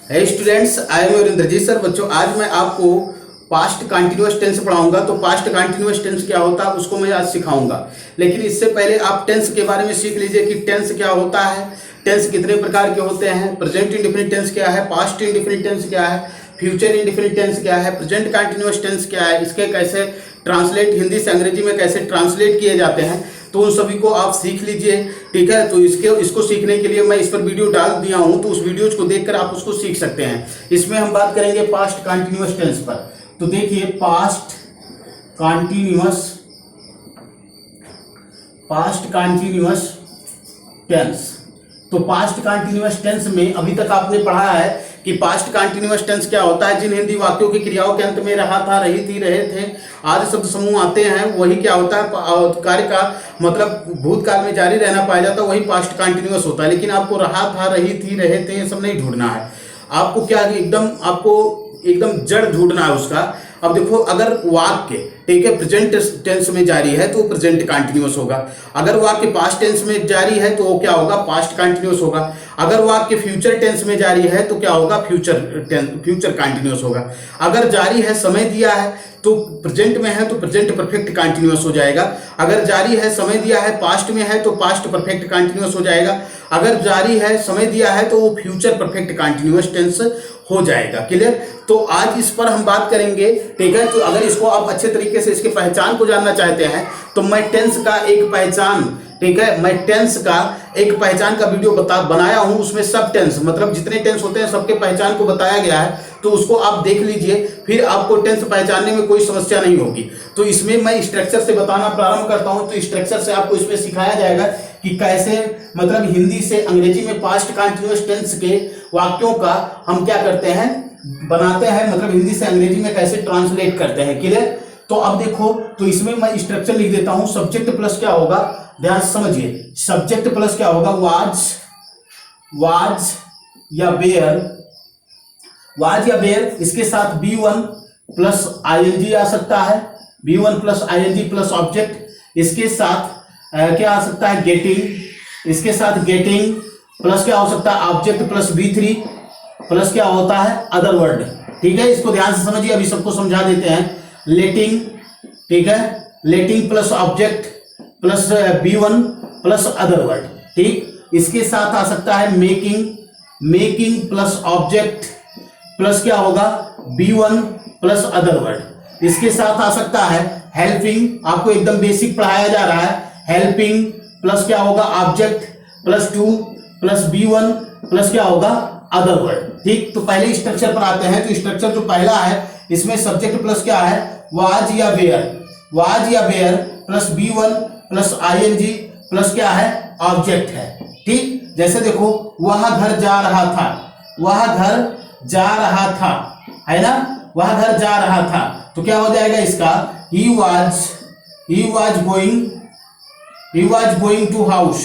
है students, I am your Indrajit sir. बच्चों, आज मैं आपको पास्ट कंटिन्यूअस टेंस पढ़ाऊंगा। तो पास्ट कंटिन्यूअस टेंस क्या होता है उसको मैं आज सिखाऊंगा। लेकिन इससे पहले आप टेंस के बारे में सीख लीजिए कि टेंस क्या होता है, टेंस कितने प्रकार के होते हैं, प्रेजेंट इंडेफिनिट टेंस क्या है, पास्ट इंडेफिनिट टेंस क्या है, फ्यूचर इंडेफिनिट टेंस क्या है, प्रेजेंट कंटिन्यूअस टेंस क्या है, इसके कैसे ट्रांसलेट हिंदी से अंग्रेजी में कैसे ट्रांसलेट किए जाते हैं, तो उन सभी को आप सीख लीजिए। ठीक है, तो इसको सीखने के लिए मैं इस पर वीडियो डाल दिया हूं, तो उस वीडियोज को देखकर आप उसको सीख सकते हैं। इसमें हम बात करेंगे पास्ट कंटिन्यूअस टेंस पर। तो देखिए, पास्ट कंटिन्यूअस टेंस। तो पास्ट कंटिन्यूअस टेंस में अभी तक आपने पढ़ा है कि पास्ट कंटिन्यूअस टेंस क्या होता है। जिन हिंदी वाक्यों की क्रियाओं के अंत में रहा था, रही थी, रहे थे आदि शब्द समूह आते हैं, वही क्या होता है, कार्य का मतलब भूतकाल में जारी रहना पाया जाता है, वही पास्ट कंटिन्यूअस होता है। लेकिन आपको रहा था, रही थी, रहे थे, ये सब नहीं ढूंढना है। आपको क्या आपको एकदम जड़ ढूंढना है उसका। अब देखो, अगर वाक्य ठीक है प्रेजेंट टेंस में जारी है तो प्रेजेंट कंटिन्यूअस होगा। अगर वाक्य पास्ट टेंस में जारी है तो वो क्या होगा, पास्ट कंटिन्यूअस होगा। अगर वाक्य फ्यूचर टेंस में जारी है तो क्या होगा, फ्यूचर कंटिन्यूअस होगा। अगर जारी है, समय दिया है, तो प्रेजेंट में है तो प्रेजेंट परफेक्ट कंटिन्यूअस हो जाएगा। अगर जारी है, समय दिया है, पास्ट में है तो पास्ट परफेक्ट कंटिन्यूअस हो जाएगा। अगर जारी है, समय दिया है तो वो फ्यूचर परफेक्ट कंटिन्यूअस टेंस हो जाएगा। क्लियर? तो आज इस पर हम बात करेंगे। ठीक है, तो अगर इसको आप अच्छे तरीके से इसके पहचान को जानना चाहते हैं तो मैं टेंस का एक पहचान, ठीक है, मैं टेंस का एक पहचान का वीडियो बनाया हूं। उसमें सब टेंस मतलब जितने टेंस होते हैं सबके पहचान को बताया गया है, तो उसको आप देख लीजिए, फिर आपको टेंस पहचानने में कोई समस्या नहीं होगी। तो इसमें मैं स्ट्रक्चर से बताना प्रारंभ करता हूं। तो स्ट्रक्चर से आपको इसमें सिखाया जाएगा कि कैसे मतलब हिंदी से अंग्रेजी में पास्ट कंटिन्यूअस टेंस के वाक्यों का हम क्या करते हैं, बनाते हैं, मतलब हिंदी से अंग्रेजी में कैसे ट्रांसलेट करते हैं। क्लियर? तो अब देखो, तो इसमें मैं स्ट्रक्चर लिख देता हूं। सब्जेक्ट प्लस क्या होगा, ध्यान से समझिए। सब्जेक्ट प्लस क्या होगा, वाज या बेयर, इसके साथ B1 प्लस ING आ सकता है, B1 plus ING plus object. इसके साथ क्या आ सकता है, गेटिंग। इसके साथ गेटिंग प्लस क्या हो सकता है, ऑब्जेक्ट प्लस B3 प्लस क्या होता है, अदर वर्ड। ठीक है, इसको ध्यान से समझिए, अभी सबको समझा देते हैं। लेटिंग, ठीक है, letting plus object plus B1 plus other word. ठीक, इसके साथ आ सकता है मेकिंग प्लस ऑब्जेक्ट प्लस क्या होगा, B1 प्लस अदर वर्ड। इसके साथ आ सकता है हेल्पिंग, आपको एकदम बेसिक पढ़ाया जा रहा है। हेल्पिंग प्लस क्या होगा, object plus 2 plus B1 plus क्या होगा, अदर वर्ड। ठीक, तो पहले स्ट्रक्चर पर आते हैं। तो स्ट्रक्चर जो पहला है, इसमें सब्जेक्ट प्लस क्या है, वाज या were plus B1 plus ING plus क्या है, ऑब्जेक्ट है। ठीक, जैसे देखो, वह घर जा रहा था, है ना, वह घर जा रहा था, तो क्या हो जाएगा इसका, he was going to house।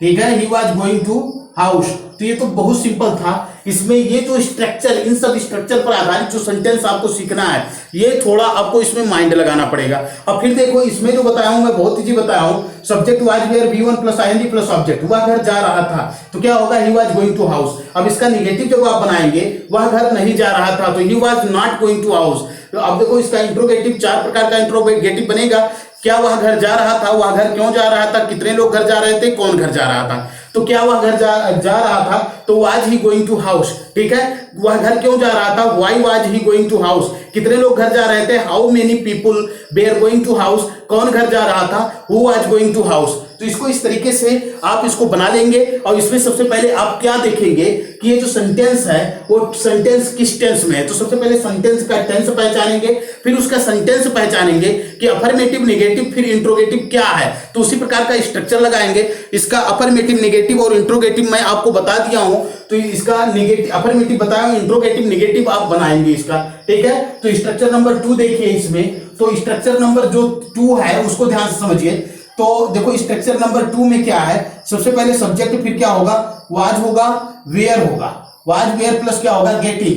ठीक है, he was going to house। तो ये तो बहुत सिंपल था। इसमें ये जो स्ट्रक्चर, इन सब स्ट्रक्चर पर आधारित जो सेंटेंस आपको सीखना है, ये थोड़ा आपको इसमें माइंड लगाना पड़ेगा। अब फिर देखो, इसमें जो बताया हूं मैं बहुत इजी बताया हूं। Subject was were, B1 plus ING plus object, वह घर जा रहा था, तो क्या होगा, he was going to house. अब इसका निगेटिव जब आप बनाएंगे, वह घर नहीं जा रहा था, तो he was not going to house. तो अब देखो, इसका इंट्रोगेटिव 4 प्रकार का इंट्रोगेटिव बनेगा। क्या वह घर जा रहा था, वह घर क्यों जा रहा था, कितने लोग घर जा रहे थे, कौन घर जा रहा था। तो क्या वह घर जा रहा था, तो was he going to house. ठीक है, वह घर क्यों जा रहा था, why was he going to house. कितने लोग घर जा रहे थे, how many people were going to house. कौन घर जा रहा था, who was going to house. तो इसको इस तरीके से आप इसको बना लेंगे। और इसमें सबसे पहले आप क्या देखेंगे कि ये जो सेंटेंस है वो सेंटेंस किस टेंस में है। तो सबसे पहले सेंटेंस का टेंस पहचानेंगे, फिर उसका सेंटेंस पहचानेंगे कि अफर्मेटिव, नेगेटिव, फिर इंट्रोगेटिव क्या है। तो उसी प्रकार का स्ट्रक्चर लगाएंगे। इसका अफर्मेटिव, नेगेटिव और इंट्रोगेटिव मैं आपको बता दिया हूं। तो इसका नेगेटिव, अफर्मेटिव बताया, इंट्रोगेटिव, नेगेटिव आप बनाएंगे इसका। ठीक है, तो स्ट्रक्चर नंबर 2 देखिए इसमें। तो स्ट्रक्चर नंबर जो 2 है उसको ध्यान से समझिए। तो देखो, स्ट्रक्चर नंबर 2 में क्या है, सबसे पहले सब्जेक्ट, फिर क्या होगा, वाज होगा, वेयर होगा, वाज वेयर प्लस क्या होगा, गेटिंग,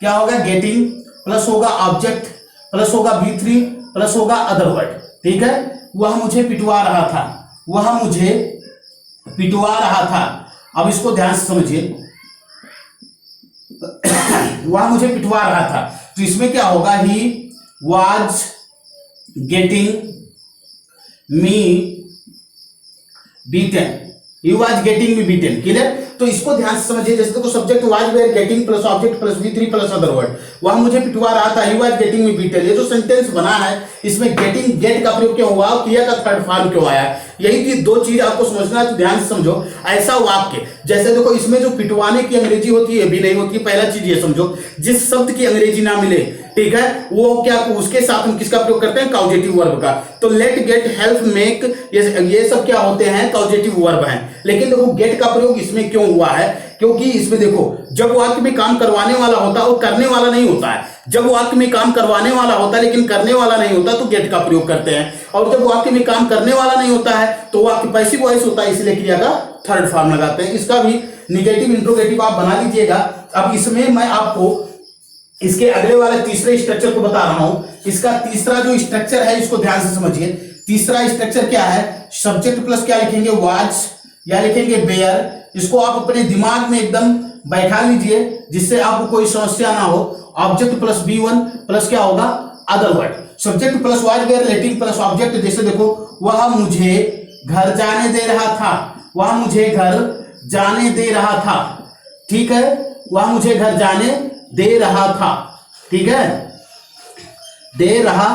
क्या होगा, गेटिंग प्लस होगा ऑब्जेक्ट प्लस होगा B3 प्लस होगा अदर वर्ड। ठीक है, वह मुझे पिटवा रहा था, अब इसको ध्यान से समझिए, वह मुझे पिटवा रहा था, तो इसमें क्या होगा, he was getting me beaten, he was getting me beaten. Clear? तो इसको ध्यान से समझिए, जैसे देखो subject was were getting plus object plus V3 plus other word, वह मुझे पिटवा रहा था, he was getting me beaten. ये जो सेंटेंस बना है इसमें गेटिंग, गेट का प्रयोग क्यों हुआ, क्रिया का थर्ड फॉर्म क्यों आया, यही चीज दो चीज आपको समझना है, तो ध्यान से समझो। ऐसा वाक्य जैसे देखो इसमें जो पिटवाने की अंग्रेजी होती है भी नहीं होती है, पहला चीज ये समझो, जिस शब्द की अंग्रेजी ना मिले, ठीक है, वो क्या, उसके साथ हम किसका प्रयोग करते हैं, कॉजेटिव वर्ब का। तो लेट, गेट, हेल्प, मेक, ये सब क्या होते हैं, कॉजेटिव वर्ब हैं। लेकिन देखो गेट का प्रयोग इसमें क्यों हुआ है, क्योंकि इसमें देखो जब वाक्य में काम करवाने वाला होता है और करने वाला नहीं होता है, जब वाक्य में काम करवाने वाला होता है लेकिन करने वाला नहीं होता तो गेट का प्रयोग करते हैं, और जब वाक्य में काम करने वाला नहीं होता है तो वाक्य पैसिव वॉइस होता है, इसलिए क्रिया का थर्ड फॉर्म लगाते हैं। इसका भी निगेटिव इंट्रोगेटिव आप बना लीजिएगा। अब इसमें मैं आपको इसके अगले वाले तीसरे स्ट्रक्चर को बता रहा हूं। इसका तीसरा जो स्ट्रक्चर है इसको ध्यान से समझिए। तीसरा स्ट्रक्चर क्या है, सब्जेक्ट प्लस क्या लिखेंगे, वाज या लिखेंगे बेयर। इसको आप अपने दिमाग में एकदम बैठा लीजिए जिससे आपको कोई समस्या ना हो। ऑब्जेक्ट प्लस B1 प्लस क्या होगा, other word. Subject plus was were letting plus object, जैसे देखो वह मुझे घर जाने दे रहा था, वह मुझे घर जाने दे रहा था, ठीक है, वह मुझे घर जाने दे रहा था, ठीक है, दे रहा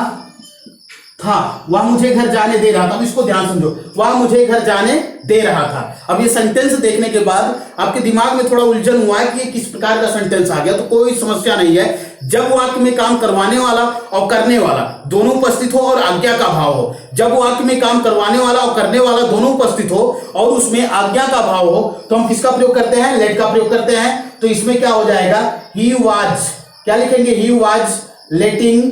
था, वह मुझे घर जाने दे रहा था। अब इसको ध्यान समझो, वह मुझे घर जाने दे रहा था। अब ये सेंटेंस देखने के बाद आपके दिमाग में थोड़ा उलझन हुआ है कि ये किस प्रकार का सेंटेंस आ गया, तो कोई समस्या नहीं है। जब वाक्य में काम करवाने वाला और करने वाला दोनों उपस्थित हो और आज्ञा का भाव हो, जब वाक्य में काम करवाने वाला और करने वाला दोनों उपस्थित हो और उसमें आज्ञा का भाव हो, तो हम किसका प्रयोग करते हैं, लेट का प्रयोग करते हैं। तो इसमें क्या हो जाएगा, ही वाज, क्या लिखेंगे, he was letting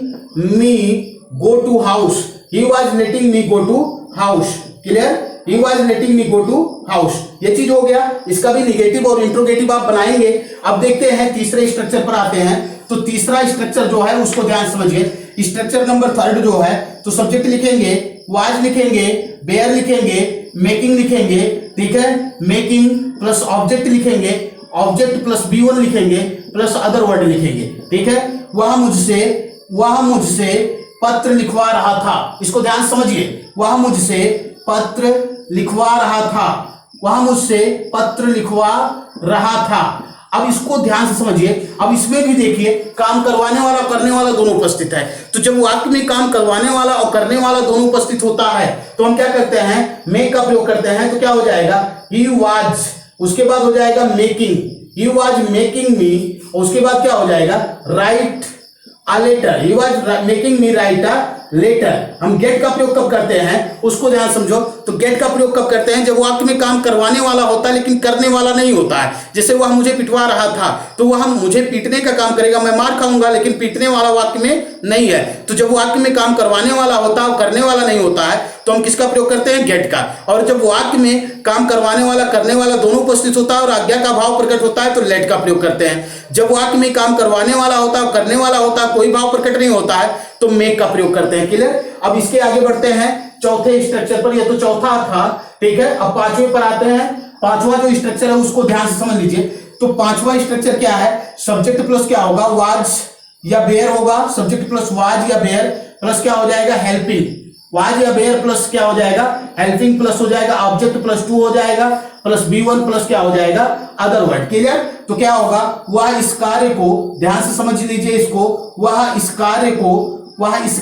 me go to house, he was letting me go to house. Clear, he was letting me go to house, ये चीज हो गया। इसका भी निगेटिव और इंट्रोगेटिव आप बनाएंगे। अब देखते हैं तीसरे स्ट्रक्चर पर आते हैं। तो तीसरा स्ट्रक्चर जो है उसको ध्यान समझिए। स्ट्रक्चर नंबर थर्ड जो है, तो सब्जेक्ट लिखेंगे, वाज लिखेंगे, बेयर लिखेंगे, मेकिंग लिखेंगे, ठीक है, मेकिंग प्लस ऑब्जेक्ट लिखेंगे, ऑब्जेक्ट प्लस B1 लिखेंगे प्लस अदर वर्ड लिखेंगे, ठीक है। वह मुझसे पत्र लिखवा रहा था, इसको ध्यान समझिए, वह मुझसे पत्र लिखवा रहा था, वह मुझसे पत्र लिखवा रहा था। अब इसको ध्यान से समझिए। अब इसमें भी देखिए काम करवाने वाला और करने वाला दोनों उपस्थित है। तो जब वाक्य में काम करवाने वाला और करने वाला दोनों उपस्थित होता है तो हम क्या करते हैं, मेक का प्रयोग करते हैं। तो क्या हो जाएगा, ही वाज, उसके बाद हो जाएगा making, he was making me, उसके बाद क्या हो जाएगा, write a letter, he was making me write a letter. हम गेट का प्रयोग कब करते हैं उसको ध्यान समझो। तो गेट का प्रयोग कब करते हैं, जब वाक्य में काम करवाने वाला होता है लेकिन करने वाला नहीं होता है। जैसे वह मुझे पिटवा रहा था, तो वह मुझे पीटने का काम करेगा, मैं मार खाऊंगा, लेकिन पीटने वाला वाक्य में नहीं है। तो जब वाक्य में काम करवाने वाला होता है और करने वाला नहीं होता है तो हम किसका प्रयोग करते हैं, गेट का। और जब वाक्य में काम करवाने वाला करने वाला दोनों उपस्थित होता है और आज्ञा का भाव प्रकट होता है तो लेट का प्रयोग करते हैं। जब वाक्य में काम करवाने वाला होता है और करने वाला होता है, कोई भाव प्रकट नहीं होता है, तो मेक का प्रयोग करते हैं। क्लियर। अब इसके आगे बढ़ते हैं चौथे स्ट्रक्चर पर। यह तो चौथा था, ठीक है। अब पांचवें पर आते हैं। पांचवा जो स्ट्रक्चर है उसको ध्यान से समझ लीजिए। तो पांचवा स्ट्रक्चर क्या है, सब्जेक्ट प्लस क्या होगा, वाज या बेयर होगा। सब्जेक्ट प्लस वाज या बेयर प्लस क्या हो जाएगा, हेल्पिंग। वाज या बेयर प्लस क्या हो जाएगा, हेल्पिंग प्लस हो जाएगा ऑब्जेक्ट प्लस टू हो जाएगा प्लस B1 प्लस क्या हो जाएगा, अदर वर्ड। क्लियर। तो क्या होगा, वह इस कार्य को, ध्यान से समझ लीजिए इसको, वह इस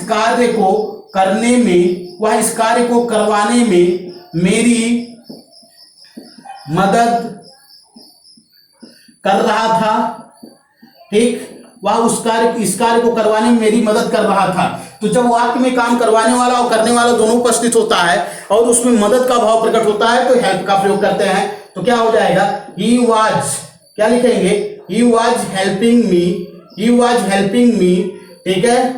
कार्य को करने में, वह इस कार्य को करवाने में मेरी मदद कर रहा था, ठीक। वह इस कार्य को करवाने में मेरी मदद कर रहा था। तो जब वाक्य में काम करवाने वाला और करने वाला दोनों उपस्थित होता है और उसमें मदद का भाव प्रकट होता है तो हेल्प का प्रयोग करते हैं। तो क्या हो जाएगा, ही वाज, क्या लिखेंगे, he was helping me, he was helping me, ठीक है,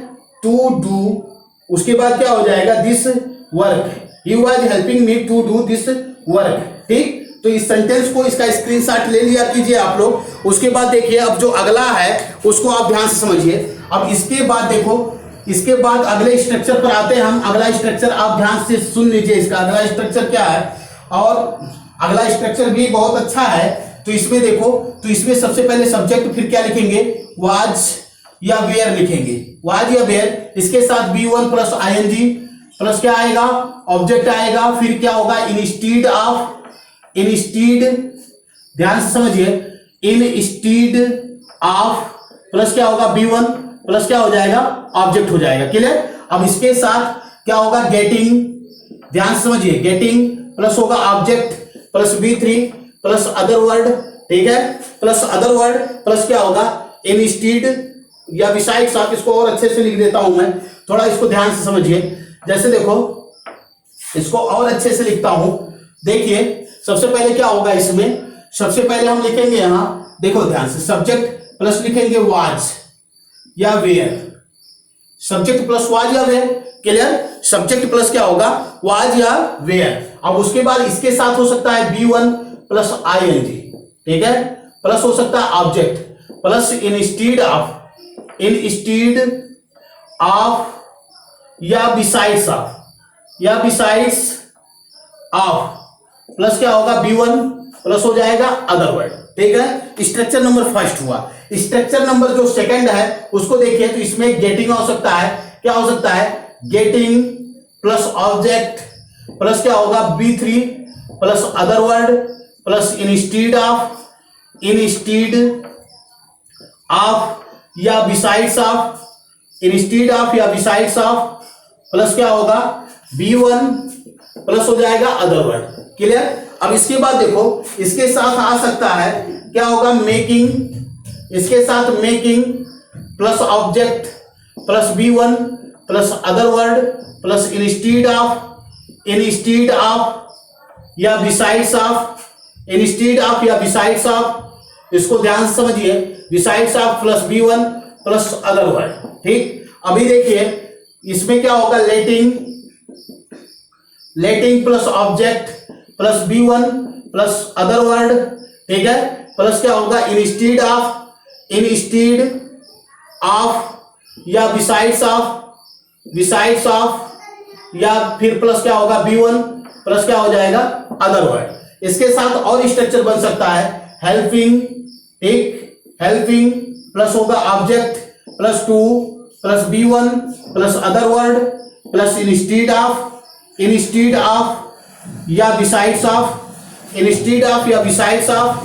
टू डू। उसके बाद क्या हो जाएगा, this work, he was helping me to do this work, ठीक। तो इस सेंटेंस को, इसका स्क्रीनशॉट ले लिया कीजिए आप लोग। उसके बाद देखिए अब जो अगला है उसको आप ध्यान से समझिए। अब इसके बाद देखो, इसके बाद अगले स्ट्रक्चर पर आते हैं हम। अगला स्ट्रक्चर आप ध्यान से सुन लीजिए, इसका अगला स्ट्रक्चर क्या है। और अगला स्ट्रक्चर भी बहुत अच्छा है। तो इसमें देखो, तो इसमें सबसे पहले सब्जेक्ट, फिर क्या लिखेंगे, वाज या वेयर लिखेंगे, वाज या वेयर। इसके साथ B1 प्लस ING प्लस क्या आएगा, ऑब्जेक्ट आएगा। फिर क्या होगा, इंस्टीड ऑफ, इंस्टीड, ध्यान से समझिए, इंस्टीड ऑफ प्लस क्या होगा, B1 प्लस क्या हो जाएगा, ऑब्जेक्ट हो जाएगा। क्लियर। अब इसके साथ क्या होगा, गेटिंग, ध्यान से समझिए, गेटिंग प्लस होगा object plus B3 plus other word, ठीक है, प्लस अदर वर्ड प्लस क्या होगा, इंस्टीड या बिसाइड्स ऑफ। इसको और अच्छे से लिख देता हूं मैं, थोड़ा इसको ध्यान से समझिए। जैसे देखो, इसको और अच्छे से लिखता हूं, देखिए सबसे पहले क्या होगा इसमें, सबसे पहले हम लिखेंगे यहां, देखो ध्यान से, सब्जेक्ट प्लस लिखेंगे वाज या वेयर, सब्जेक्ट प्लस वाज या वेयर। क्लियर। सब्जेक्ट प्लस क्या होगा, वाज या वेयर। अब उसके बाद इसके साथ हो सकता है B1 प्लस ING, ठीक है, प्लस हो सकता है object plus instead of, instead of या बिसाइड्स ऑफ, या बिसाइड्स ऑफ प्लस क्या होगा, B1 प्लस हो जाएगा अदर वर्ड, ठीक है। स्ट्रक्चर नंबर फर्स्ट हुआ। स्ट्रक्चर नंबर जो सेकंड है उसको देखिए, तो इसमें गेटिंग हो सकता है, क्या हो सकता है, गेटिंग प्लस ऑब्जेक्ट प्लस क्या होगा, B3 plus other word plus instead of, instead of या बिसाइड्स ऑफ, इंस्टीड ऑफ या बिसाइड्स ऑफ प्लस क्या होगा, B1 प्लस हो जाएगा अदर वर्ड। क्लियर। अब इसके बाद देखो, इसके साथ आ सकता है, क्या होगा, मेकिंग, इसके साथ making plus object plus B1 plus other word plus instead of, instead of या बिसाइड्स ऑफ, इंस्टीड ऑफ या बिसाइड्स ऑफ। इसको ध्यान से समझिए, besides of plus B1 plus other word, ठीक। अभी देखिए इसमें क्या होगा, letting, letting plus object plus B1 plus other word, ठीक है, प्लस क्या होगा, इंस्टीड ऑफ, इंस्टीड ऑफ या बिसाइड्स ऑफ, बिसाइड्स ऑफ या फिर प्लस क्या होगा, B1 प्लस क्या हो जाएगा, अदर वर्ड। इसके साथ और स्ट्रक्चर बन सकता है, हेल्पिंग, ठीक, हेल्पिंग प्लस होगा object plus 2 plus B1 plus other word plus instead of, instead of या बिसाइड्स ऑफ, इंस्टीड ऑफ या besides of,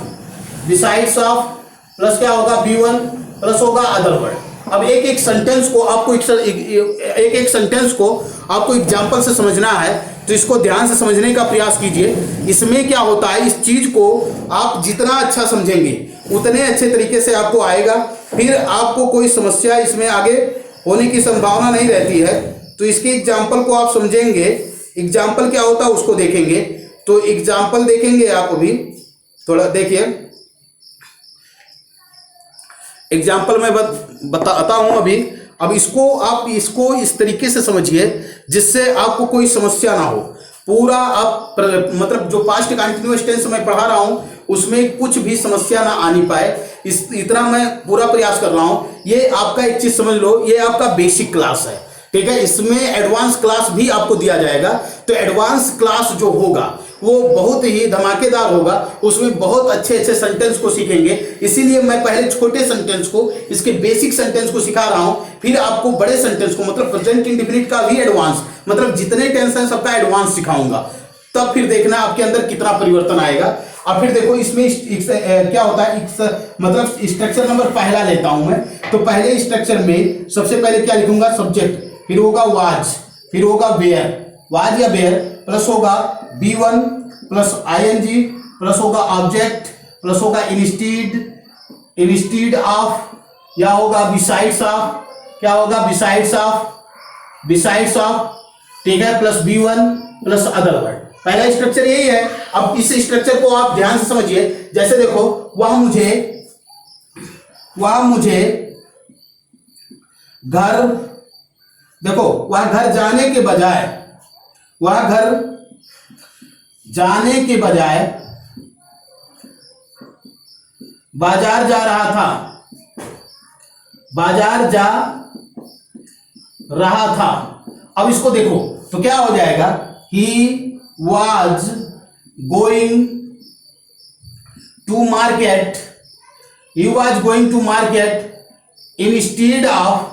besides of plus क्या होगा, B1 प्लस होगा अदर वर्ड। अब एक एक सेंटेंस को आपको एक एक सेंटेंस को आपको एग्जांपल से समझना है, तो इसको ध्यान से समझने का प्रयास कीजिए। इसमें क्या होता है, इस चीज को आप जितना अच्छा समझेंगे उतने अच्छे तरीके से आपको आएगा, फिर आपको कोई समस्या इसमें आगे होने की संभावना नहीं रहती है। तो इसके एग्जाम्पल को आप समझेंगे, एग्जाम्पल क्या होता है उसको देखेंगे। तो एग्जाम्पल देखेंगे आप, अभी थोड़ा देखिए, एग्जाम्पल मैं बताता हूं अभी। अब इसको आप इसको इस तरीके से समझिए जिससे आपको कोई समस्या ना हो। पूरा आप मतलब जो पास्ट कंटिन्यूअस टेंस मैं पढ़ा रहा हूं उसमें कुछ भी समस्या ना आनी पाए, इतना मैं पूरा प्रयास कर रहा हूं। ये आपका एक चीज समझ लो, ये आपका बेसिक क्लास है, ठीक है। इसमें एडवांस क्लास भी आपको दिया जाएगा। तो एडवांस क्लास जो होगा वो बहुत ही धमाकेदार होगा, उसमें बहुत अच्छे अच्छे सेंटेंस को सीखेंगे। इसीलिए मैं पहले छोटे सेंटेंस को, इसके बेसिक सेंटेंस को सिखा रहा हूं, फिर आपको बड़े सेंटेंस को, मतलब प्रेजेंट इंडेफिनिट का भी एडवांस, मतलब जितने टेंस हैं सबका एडवांस सिखाऊंगा। तब फिर देखना आपके अंदर कितना परिवर्तन आएगा। अब फिर देखो इसमें क्या होता है, मतलब स्ट्रक्चर नंबर पहला लेता हूं मैं। तो पहले स्ट्रक्चर में सबसे पहले क्या लिखूंगा, सब्जेक्ट, फिर होगा वाज, फिर होगा वेयर, वाज या वेयर प्लस होगा B1 प्लस ING प्लस होगा ऑब्जेक्ट प्लस होगा इंस्टीड, इंस्टीड ऑफ या होगा बिसाइड्स ऑफ, क्या होगा बिसाइड्स ऑफ, बिसाइड्स ऑफ, ठीक है, plus B1 plus other word. पहला स्ट्रक्चर यही है। अब इस स्ट्रक्चर को आप ध्यान से समझिए। जैसे देखो, वह मुझे घर, देखो वह घर जाने के बजाय, वह घर जाने के बजाय बाजार जा रहा था, बाजार जा रहा था। अब इसको देखो तो क्या हो जाएगा, he was going to market, he was going to market instead of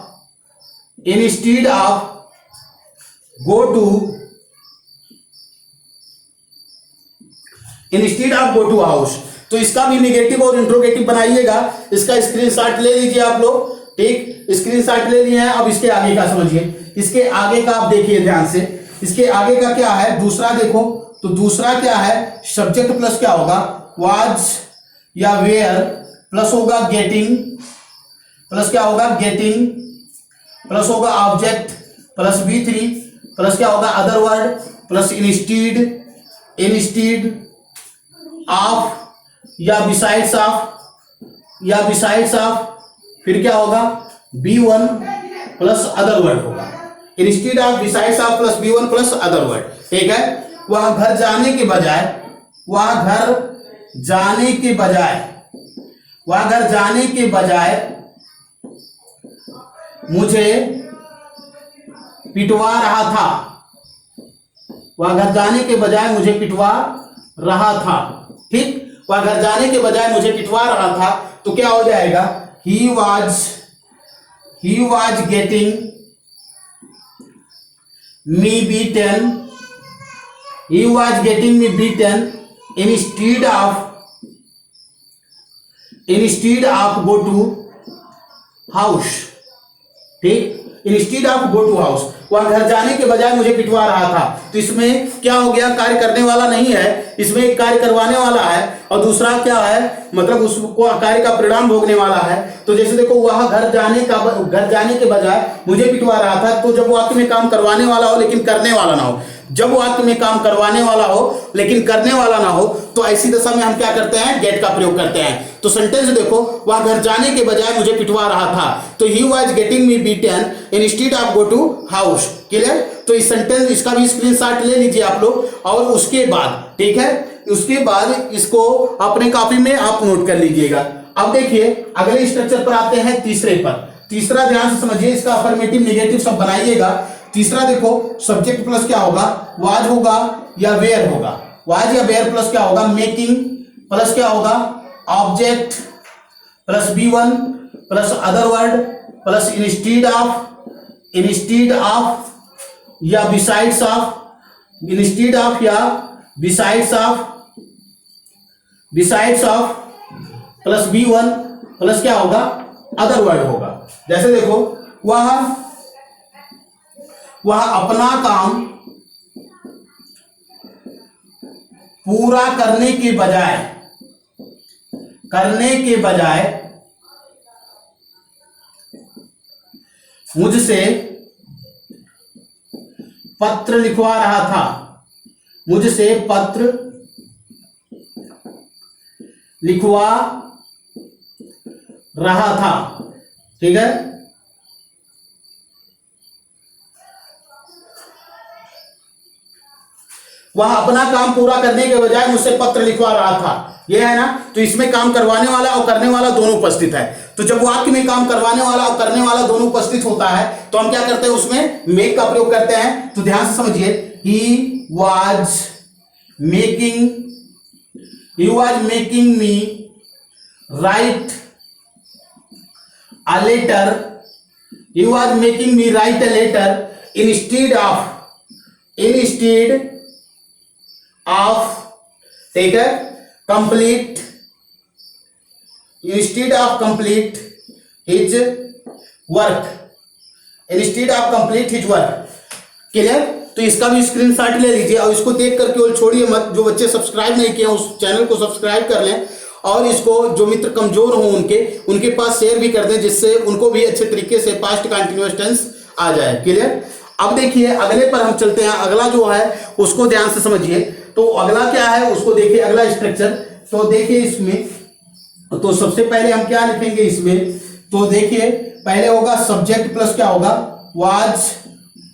go to house। तो इसका भी निगेटिव और इंट्रोगेटिव बनाइएगा। इसका स्क्रीनशॉट ले लीजिए आप लोग, ठीक, स्क्रीनशॉट ले लिए हैं। अब इसके आगे का समझिए, इसके आगे का आप देखिए ध्यान से। इसके आगे का क्या है, दूसरा देखो तो दूसरा क्या है, सब्जेक्ट प्लस क्या होगा, वाज या वेयर, प्लस होगा गेटिंग, प्लस क्या होगा गेटिंग, प्लस होगा ऑब्जेक्ट, प्लस V3, प्लस क्या होगा other word, plus instead of या बिसाइड्स ऑफ, फिर क्या होगा B1 प्लस अदर वर्ड होगा, instead of besides of plus B1 plus other word, ठीक है। वह घर जाने के बजाय मुझे पिटवा रहा था, वह घर जाने के बजाय मुझे पिटवा रहा था, ठीक। वह घर जाने के बजाय मुझे पिटवा रहा था, तो क्या हो जाएगा, he was getting me beaten instead of go to house, ठीक, instead of go to house, वह घर जाने के बजाय मुझे पिटवा रहा था। तो इसमें क्या हो गया, कार्य करने वाला नहीं है, इसमें एक कार्य करवाने वाला है, और दूसरा क्या है, मतलब उसको कार्य का परिणाम भोगने वाला है। तो जैसे देखो, वह घर जाने के बजाय मुझे पिटवा रहा था, तो जब वाक्य में काम करवाने वाला हो लेकिन करने वाला ना हो, जब वाक्य में काम करवाने वाला हो लेकिन करने वाला ना हो, तो ऐसी दशा में हम क्या करते हैं, गेट का प्रयोग करते हैं। तो सेंटेंस देखो, वह घर जाने के बजाय मुझे पिटवा रहा था, तो he was getting me beaten instead of go to house, clear. तो इस सेंटेंस, इसका भी स्क्रीनशॉट ले लीजिए आप लोग, और उसके बाद, ठीक है, उसके बाद इसको अपने कॉपी में आप नोट कर लीजिएगा। अब देखिए अगले स्ट्रक्चर पर आते हैं, तीसरे पर। तीसरा ध्यान से समझिए, इसका अफर्मेटिव निगेटिव सब बनाइएगा। तीसरा देखो, सब्जेक्ट प्लस क्या होगा, वाज होगा या वेयर होगा, वाज या वेयर प्लस क्या होगा, मेकिंग, प्लस क्या होगा object, plus B1 plus other word, plus instead of या बिसाइड्स ऑफ, इंस्टीड ऑफ या besides of, plus B1 plus क्या होगा अदर वर्ड होगा। जैसे देखो, वह अपना काम पूरा करने के बजाय मुझसे पत्र लिखवा रहा था, मुझसे पत्र लिखवा रहा था, ठीक है। वह अपना काम पूरा करने के बजाय मुझसे पत्र लिखवा रहा था, यह है ना। तो इसमें काम करवाने वाला और करने वाला दोनों उपस्थित है। तो जब वाक्य में काम करवाने वाला और करने वाला दोनों उपस्थित होता है, तो हम क्या करते हैं, उसमें मेक का प्रयोग करते हैं। तो ध्यान से समझिए, he was making me write a letter, he was making me write a letter instead of take a complete his work, clear. तो इसका भी स्क्रीनशॉट ले लीजिए और इसको देख कर केवल छोड़िए मत। जो बच्चे सब्सक्राइब नहीं किए उस चैनल को सब्सक्राइब कर लें, और इसको जो मित्र कमजोर हो उनके पास शेयर भी कर दें, जिससे उनको भी अच्छे तरीके से पास्ट कंटीन्यूअस टेंस आ जाए, क्लियर। अब देखिए अगले पर हम चलते हैं। अगला जो है उसको ध्यान से समझिए। तो अगला क्या है उसको देखिए, अगला स्ट्रक्चर। तो देखिए इसमें, तो सबसे पहले हम क्या लिखेंगे इसमें, तो देखिए पहले होगा सब्जेक्ट प्लस क्या होगा, वाज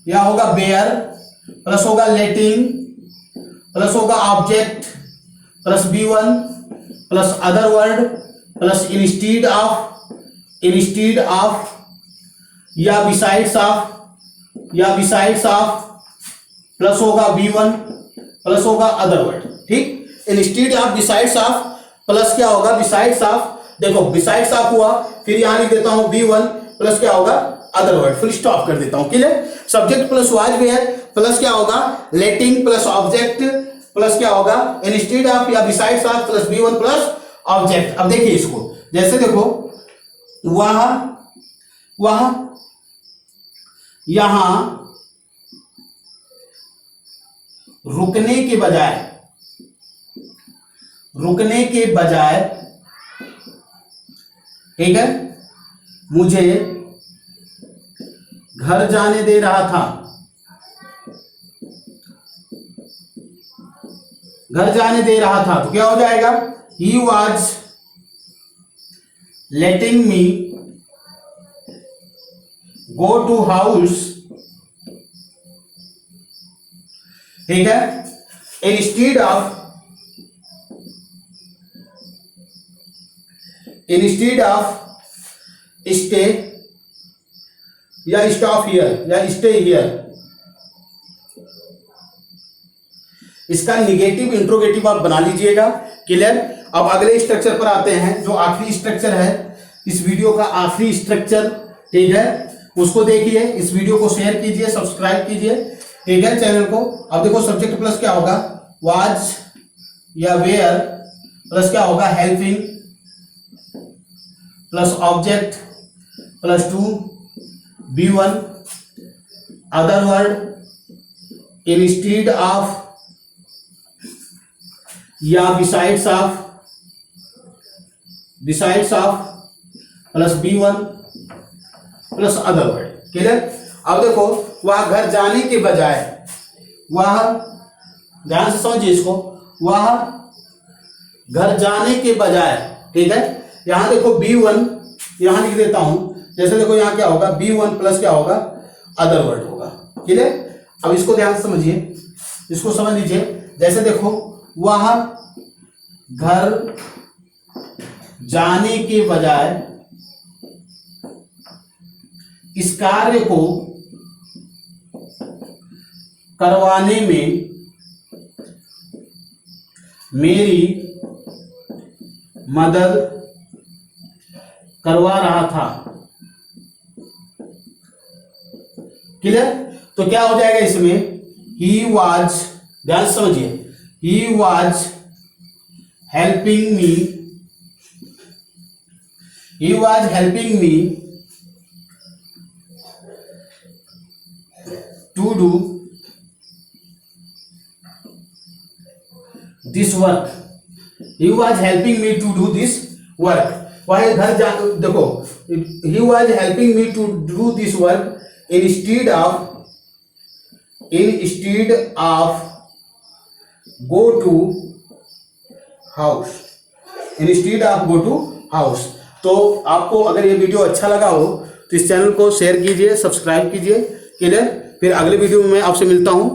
या होगा बेयर, प्लस होगा लेटिंग, प्लस होगा object, plus B1 plus other word, plus instead of या बिसाइड्स ऑफ, प्लस होगा B1 प्लस होगा अदर वर्ड, ठीक। Instead of, besides of, plus क्या होगा बिसाइड्स ऑफ, देखो बिसाइड्स ऑफ हुआ, फिर यहां लिख देता हूं B1 प्लस क्या होगा अदर वर्ड, फुल स्टॉप कर देता हूं। Clear? Subject plus was were plus क्या होगा लेटिंग प्लस ऑब्जेक्ट प्लस क्या होगा इंस्टेड ऑफ या besides of plus B1 plus object. अब देखिए इसको, जैसे देखो वह यहां रुकने के बजाय ठीक है मुझे घर जाने दे रहा था, तो क्या हो जाएगा he was letting me go to house, ठीक है, instead of stay या stop here या stay here। इसका निगेटिव इंट्रोगेटिव आप बना लीजिएगा। क्लियर? अब अगले स्ट्रक्चर पर आते हैं, जो आखिरी स्ट्रक्चर है इस वीडियो का, आखिरी स्ट्रक्चर, ठीक है, उसको देखिए। इस वीडियो को शेयर कीजिए, सब्सक्राइब कीजिए, ठीक है, चैनल को। अब देखो सब्जेक्ट प्लस क्या होगा वाज या वेयर प्लस क्या होगा helping plus object plus 2 B1 other word instead of या besides of plus B1 plus other word. Clear? अब देखो वह घर जाने के बजाय, वह ध्यान से समझिए इसको, वह घर जाने के बजाय, ठीक है, यहां देखो B1 यहां लिख देता हूं, जैसे देखो यहां क्या होगा B1 प्लस क्या होगा अदर वर्ड होगा। क्लियर? अब इसको ध्यान से समझिए, इसको समझ लीजिए। जैसे देखो वह घर जाने के बजाय इस कार्य को करवाने में मेरी मदद करवा रहा था। क्लियर? तो क्या हो जाएगा इसमें ही वाज, ध्यान से समझिए, he was helping me to do this work, he was helping me to do this work। वह घर जा, देखो he was helping me to do this work instead of go to house। तो आपको अगर ये वीडियो अच्छा लगा हो तो इस चैनल को शेयर कीजिए, सब्सक्राइब कीजिए। क्लियर? फिर अगले वीडियो में मैं आपसे मिलता हूं।